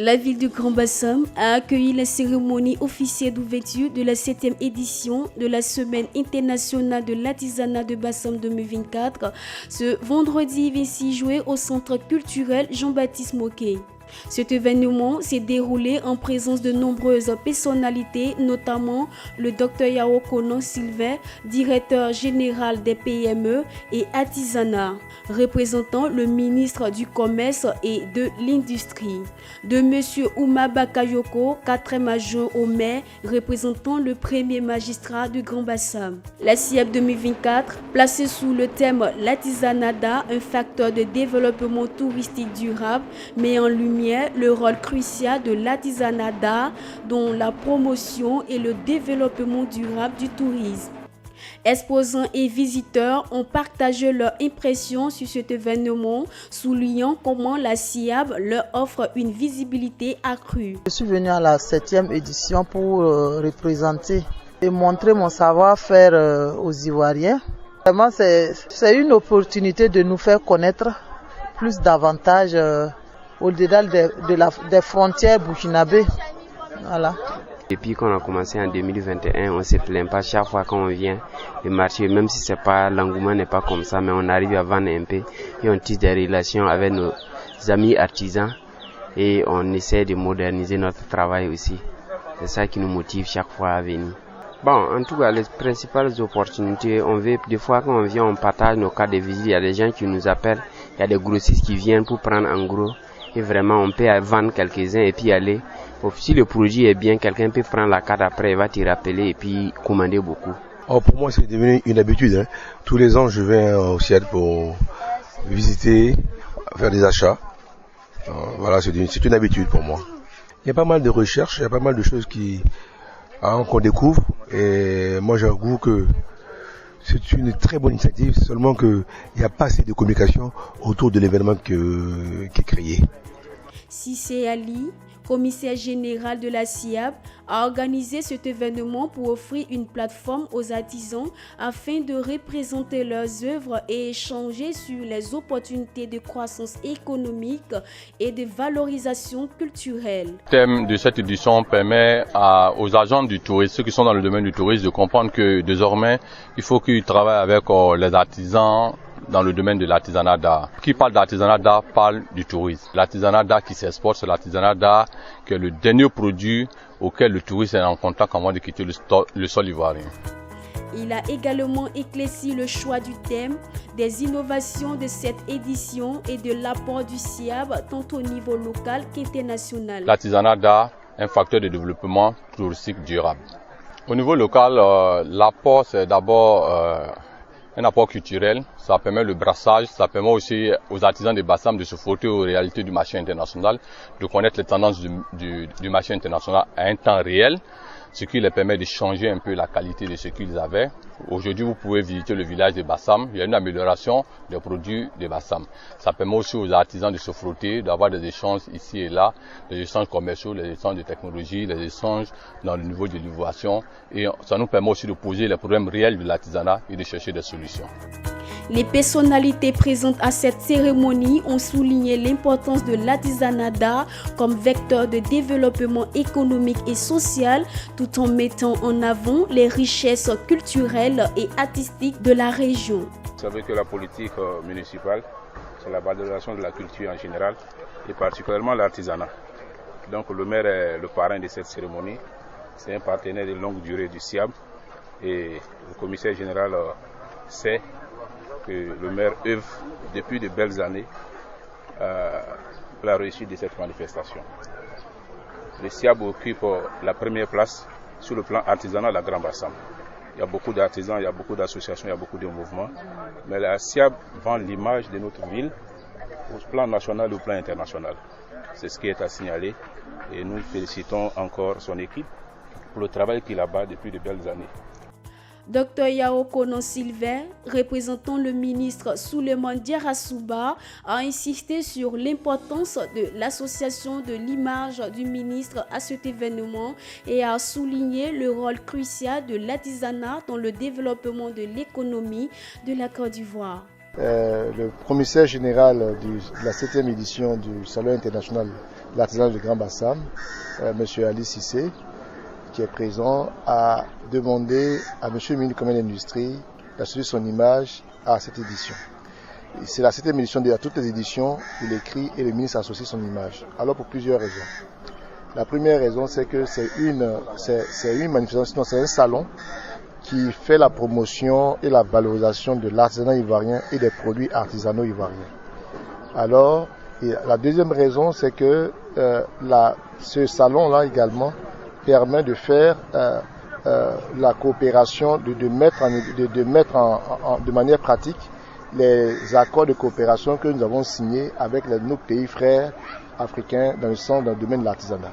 La ville de Grand-Bassam a accueilli la cérémonie officielle d'ouverture de la 7e édition de la Semaine internationale de l'artisanat de Bassam 2024 ce vendredi 26 juillet au Centre culturel Jean-Baptiste Moquet. Cet événement s'est déroulé en présence de nombreuses personnalités, notamment le Dr Yao Kono Sylvain, directeur général des PME et artisanat, représentant le ministre du Commerce et de l'Industrie, de M. Ouma Bakayoko, 4e adjoint au maire, représentant le premier magistrat de Grand-Bassam. La SIAB 2024, placée sous le thème l'artisanat d'art, un facteur de développement touristique durable, met en lumière le rôle crucial de l'artisanat d'art dans la promotion et le développement durable du tourisme. Exposants et visiteurs ont partagé leur impression sur cet événement, soulignant comment la SIAB leur offre une visibilité accrue. Je suis venu à la 7e édition pour représenter et montrer mon savoir-faire aux Ivoiriens. Vraiment, c'est une opportunité de nous faire connaître plus davantage au-delà des frontières burkinabées. Voilà. Depuis qu'on a commencé en 2021, on ne se plaint pas chaque fois qu'on vient le marché, même si l'engouement n'est pas comme ça, mais on arrive à vendre un peu et on tisse des relations avec nos amis artisans et on essaie de moderniser notre travail aussi. C'est ça qui nous motive chaque fois à venir. Bon, en tout cas, les principales opportunités, des fois quand on vient, on partage nos cas de visite, il y a des gens qui nous appellent, il y a des grossistes qui viennent pour prendre en gros. Et vraiment, on peut vendre quelques-uns et puis aller. Si le produit est bien, quelqu'un peut prendre la carte après, il va te rappeler et puis commander beaucoup. Oh, pour moi, c'est devenu une habitude. Tous les ans, je viens au CIAD pour visiter, faire des achats. Voilà, c'est une habitude pour moi. Il y a pas mal de recherches, il y a pas mal de choses qu'on découvre. Et moi, j'avoue que c'est une très bonne initiative, seulement qu'il n'y a pas assez de communication autour de l'événement qui est créé. Sissé Ali, commissaire général de la SIAB, a organisé cet événement pour offrir une plateforme aux artisans afin de représenter leurs œuvres et échanger sur les opportunités de croissance économique et de valorisation culturelle. Le thème de cette édition permet aux agents du tourisme, ceux qui sont dans le domaine du tourisme, de comprendre que désormais, il faut qu'ils travaillent avec les artisans dans le domaine de l'artisanat d'art. Qui parle d'artisanat d'art parle du tourisme. L'artisanat d'art qui s'exporte, c'est l'artisanat d'art qui est le dernier produit auquel le touriste est en contact avant de quitter le sol ivoirien. Il a également éclairci le choix du thème, des innovations de cette édition et de l'apport du SIAB tant au niveau local qu'international. L'artisanat d'art est un facteur de développement touristique durable. Au niveau local, l'apport c'est d'abord un apport culturel, ça permet le brassage, ça permet aussi aux artisans de Bassam de se frotter aux réalités du marché international, de connaître les tendances du marché international à un temps réel, ce qui leur permet de changer un peu la qualité de ce qu'ils avaient. Aujourd'hui, vous pouvez visiter le village de Bassam, il y a une amélioration des produits de Bassam. Ça permet aussi aux artisans de se frotter, d'avoir des échanges ici et là, des échanges commerciaux, des échanges de technologie, des échanges dans le niveau de l'innovation. Et ça nous permet aussi de poser les problèmes réels de l'artisanat et de chercher des solutions. Les personnalités présentes à cette cérémonie ont souligné l'importance de l'artisanat d'art comme vecteur de développement économique et social, tout en mettant en avant les richesses culturelles et artistiques de la région. Vous savez que la politique municipale, c'est la valorisation de la culture en général et particulièrement l'artisanat. Donc le maire est le parrain de cette cérémonie, c'est un partenaire de longue durée du SIAB et le commissaire général sait que le maire œuvre depuis de belles années la réussite de cette manifestation. Le SIAB occupe la première place sur le plan artisanal à Grand-Bassam. Il y a beaucoup d'artisans, il y a beaucoup d'associations, il y a beaucoup de mouvements. Mais la SIAB vend l'image de notre ville au plan national et au plan international. C'est ce qui est à signaler et nous félicitons encore son équipe pour le travail qu'il abat depuis de belles années. Dr Yao Kono Sylvain, représentant le ministre Souleymane Diarra-Souba, a insisté sur l'importance de l'association de l'image du ministre à cet événement et a souligné le rôle crucial de l'artisanat dans le développement de l'économie de la Côte d'Ivoire. Le commissaire général de la 7e édition du Salon international l'artisanat du Grand Bassam, M. Ali Cissé, qui est présent, a demandé à M. le ministre du Commerce et de l'Industrie d'associer son image à cette édition. C'est la 7e édition, à toutes les éditions, il écrit et le ministre associe son image. Alors pour plusieurs raisons. La première raison, c'est que c'est une manifestation, c'est un salon qui fait la promotion et la valorisation de l'artisanat ivoirien et des produits artisanaux ivoiriens. Alors, la deuxième raison, c'est que ce salon-là également permet de faire la coopération, de mettre de manière pratique les accords de coopération que nous avons signés avec nos pays frères africains dans le domaine de l'artisanat.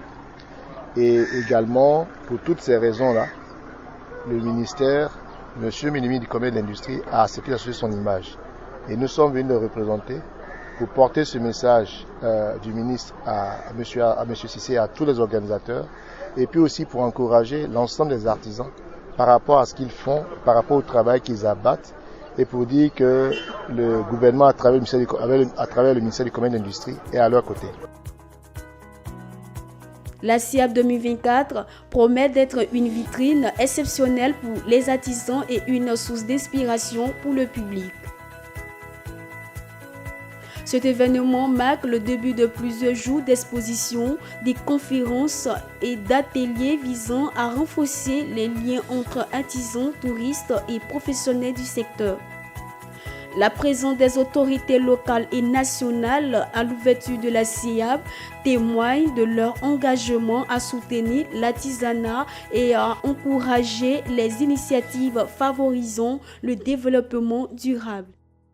Et également, pour toutes ces raisons-là, le ministère, M. le ministre du Commerce et de l'Industrie, a accepté d'associer son image. Et nous sommes venus le représenter pour porter ce message du ministre à M. Cissé et à tous les organisateurs, et puis aussi pour encourager l'ensemble des artisans par rapport à ce qu'ils font, par rapport au travail qu'ils abattent, et pour dire que le gouvernement, à travers le ministère du Commerce et de l'Industrie, est à leur côté. La SIAB 2024 promet d'être une vitrine exceptionnelle pour les artisans et une source d'inspiration pour le public. Cet événement marque le début de plusieurs jours d'expositions, des conférences et d'ateliers visant à renforcer les liens entre artisans, touristes et professionnels du secteur. La présence des autorités locales et nationales à l'ouverture de la SIAB témoigne de leur engagement à soutenir l'artisanat et à encourager les initiatives favorisant le développement durable.